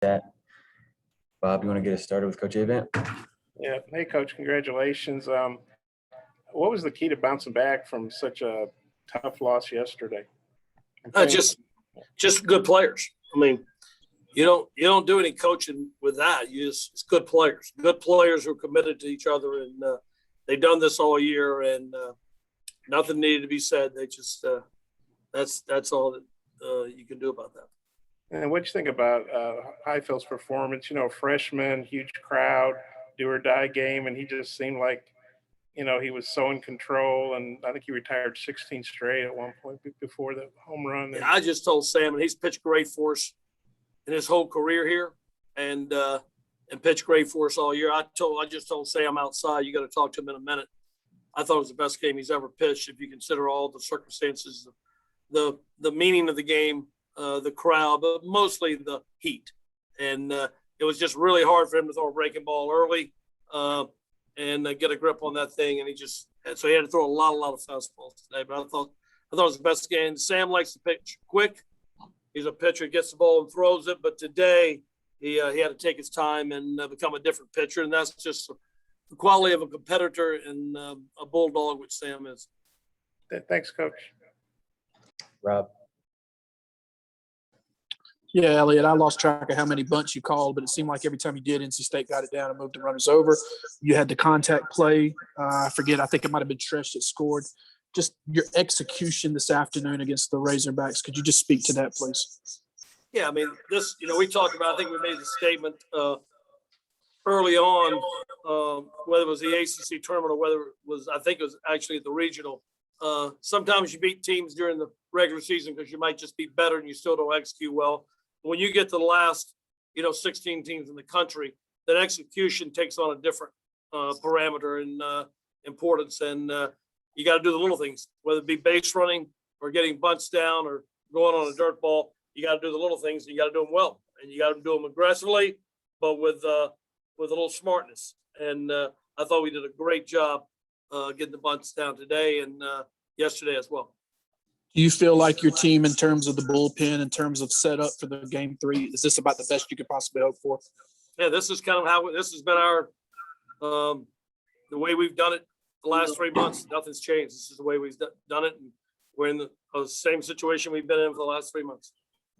that. Bob, you want to get us started with Coach Avent? Yeah. Hey, Coach, congratulations. What was the key to bouncing back from such a tough loss yesterday? Just good players. I mean, you don't do any coaching with that. It's good players who are committed to each other, and they've done this all year, and nothing needed to be said. They just that's all that you can do about that. And what do you think about Highfield's performance? Freshman, huge crowd, do or die game, and he just seemed like, he was so in control. And I think he retired 16 straight at one point before the home run. Yeah, I just told Sam, and he's pitched great for us in his whole career here, and pitched great for us all year. I just told Sam outside, you got to talk to him in a minute. I thought it was the best game he's ever pitched if you consider all the circumstances, the meaning of the game, the crowd, but mostly the heat. And it was just really hard for him to throw a breaking ball early and get a grip on that thing. And so he had to throw a lot of fastballs today. But I thought it was the best game. Sam likes to pitch quick. He's a pitcher, gets the ball and throws it. But today he had to take his time and become a different pitcher. And that's just the quality of a competitor and a bulldog, which Sam is. Thanks, Coach. Rob. Yeah, Elliott, I lost track of how many bunts you called, but it seemed like every time you did, NC State got it down and moved the runners over. You had the contact play. I think it might have been Tresh that scored. Just your execution this afternoon against the Razorbacks. Could you just speak to that, please? Yeah, I mean, we talked about, I think we made the statement early on, whether it was the ACC tournament or whether I think it was actually at the regional. Sometimes you beat teams during the regular season because you might just be better and you still don't execute well. When you get to the last, 16 teams in the country, that execution takes on a different parameter and importance. And you got to do the little things, whether it be base running or getting bunts down or going on a dirt ball. You got to do the little things, and you got to do them well, and you got to do them aggressively, but with a little smartness. And I thought we did a great job getting the bunts down today and yesterday as well. Do you feel like your team, in terms of the bullpen, in terms of setup for the game 3, is this about the best you could possibly hope for? Yeah, this is kind of how this has been our the way we've done it the last 3 months. Nothing's changed. This is the way we've done it, and we're in the same situation we've been in for the last 3 months.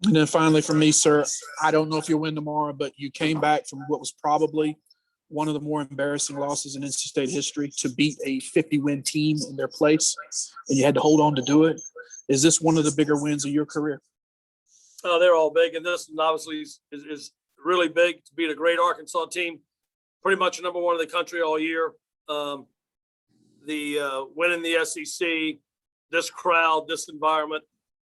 And then finally for me, sir, I don't know if you'll win tomorrow, but you came back from what was probably one of the more embarrassing losses in NC State history to beat a 50-win team in their place, and you had to hold on to do it. Is this one of the bigger wins of your career? They're all big, and this one obviously is really big to beat a great Arkansas team, pretty much number one in the country all year. The winning the SEC, this crowd, this environment.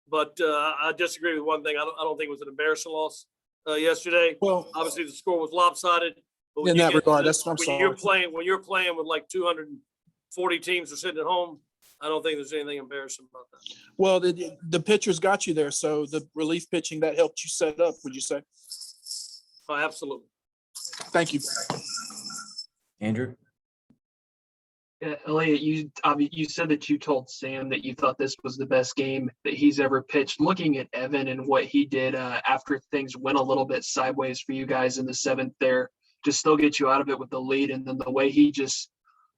But I disagree with one thing. I don't think it was an embarrassing loss yesterday. Well, obviously the score was lopsided. But in that regard, that's what I'm saying. When you're playing with like 240 teams are sitting at home, I don't think there's anything embarrassing about that. Well, the pitchers got you there, so the relief pitching that helped you set up, would you say? Oh, absolutely. Thank you. Andrew? Yeah, Elliott, you said that you told Sam that you thought this was the best game that he's ever pitched. Looking at Evan and what he did after things went a little bit sideways for you guys in the 7th there, to still get you out of it with the lead, and then the way he just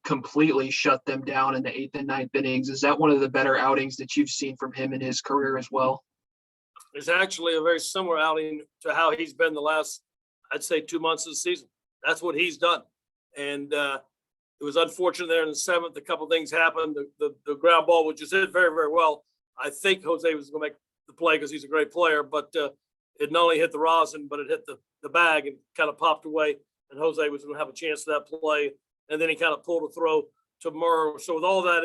completely shut them down in the 8th and 9th innings. Is that one of the better outings that you've seen from him in his career as well? It's actually a very similar outing to how he's been the last, I'd say, 2 months of the season. That's what he's done. And it was unfortunate there in the 7th. A couple of things happened. The ground ball, which just hit very, very well. I think Jose was going to make the play because he's a great player, but it not only hit the rosin, but it hit the bag and kind of popped away. And Jose was going to have a chance to that play. And then he kind of pulled a throw to Murr. So with all that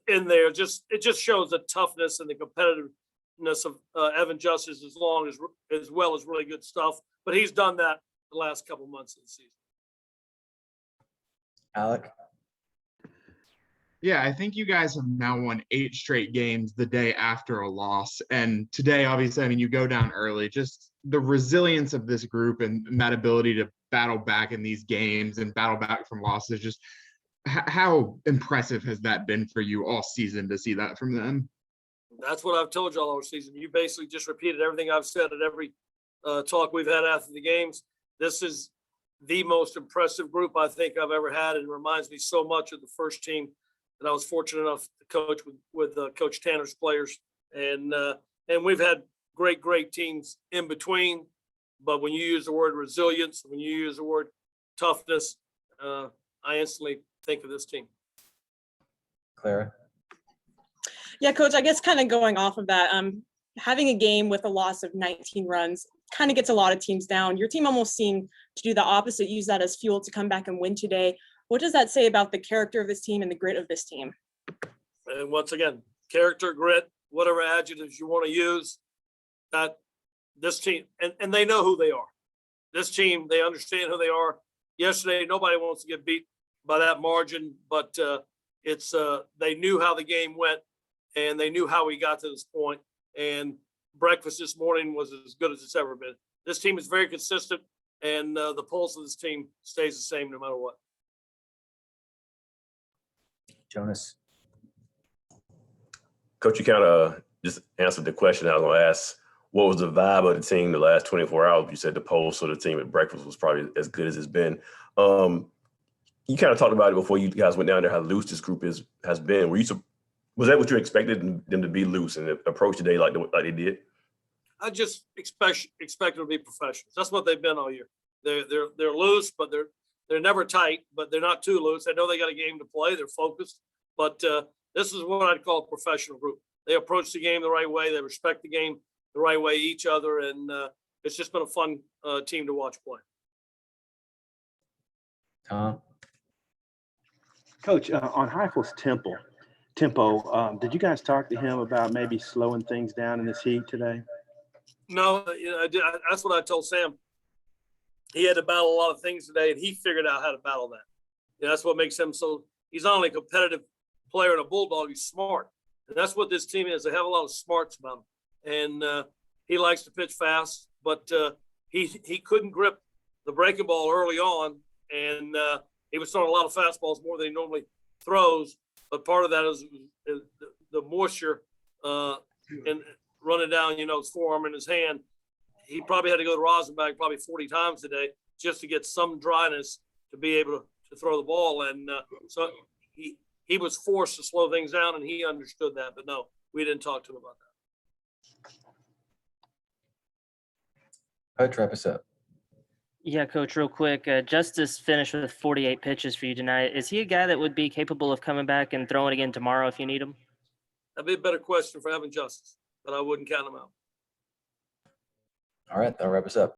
in there, it just shows the toughness and the competitiveness of Evan Justice as well as really good stuff. But he's done that the last couple months of the season. Alec? Yeah, I think you guys have now won 8 straight games the day after a loss. And today, obviously, I mean, you go down early. Just the resilience of this group and that ability to battle back in these games and battle back from losses, just how impressive has that been for you all season to see that from them? That's what I've told you all season. You basically just repeated everything I've said at every talk we've had after the games. This is the most impressive group I think I've ever had, and reminds me so much of the first team that I was fortunate enough to coach with Coach Tanner's players. And we've had great teams in between. But when you use the word resilience, when you use the word toughness, I instantly think of this team. Clara? Yeah, Coach, I guess kind of going off of that, having a game with a loss of 19 runs kind of gets a lot of teams down. Your team almost seemed to do the opposite, use that as fuel to come back and win today. What does that say about the character of this team and the grit of this team? And once again, character, grit, whatever adjectives you want to use, that this team, and they know who they are. This team, they understand who they are. Yesterday, nobody wants to get beat by that margin, but they knew how the game went, and they knew how we got to this point. And breakfast this morning was as good as it's ever been. This team is very consistent, and the pulse of this team stays the same no matter what. Jonas? Coach, you kind of just answered the question I was going to ask. What was the vibe of the team the last 24 hours? You said the pulse of the team at breakfast was probably as good as it's been. You kind of talked about it before you guys went down there, how loose this group has been. Was that what you expected them to be loose and approach the day like they did? I just expect them to be professionals. That's what they've been all year. They're loose, but they're never tight, but they're not too loose. I know they got a game to play. They're focused, but this is what I'd call a professional group. They approach the game the right way. They respect the game the right way, each other, and it's just been a fun team to watch play. Tom? Coach, on Heifel's tempo, did you guys talk to him about maybe slowing things down in this heat today? No, I did. That's what I told Sam. He had to battle a lot of things today, and he figured out how to battle that. That's what makes him so. He's not only a competitive player and a bulldog, he's smart, and that's what this team is. They have a lot of smarts about him, and he likes to pitch fast, but he couldn't grip the breaking ball early on, and he was throwing a lot of fastballs more than he normally throws. But part of that is the moisture and running down, his forearm and his hand. He probably had to go to Rosenbach probably 40 times today just to get some dryness to be able to throw the ball. And so he was forced to slow things down, and he understood that. But no, we didn't talk to him about that. All right, wrap us up. Yeah, Coach, real quick. Justice finished with 48 pitches for you tonight. Is he a guy that would be capable of coming back and throwing again tomorrow if you need him? That'd be a better question for Evan Justice, but I wouldn't count him out. All right, that'll wrap us up.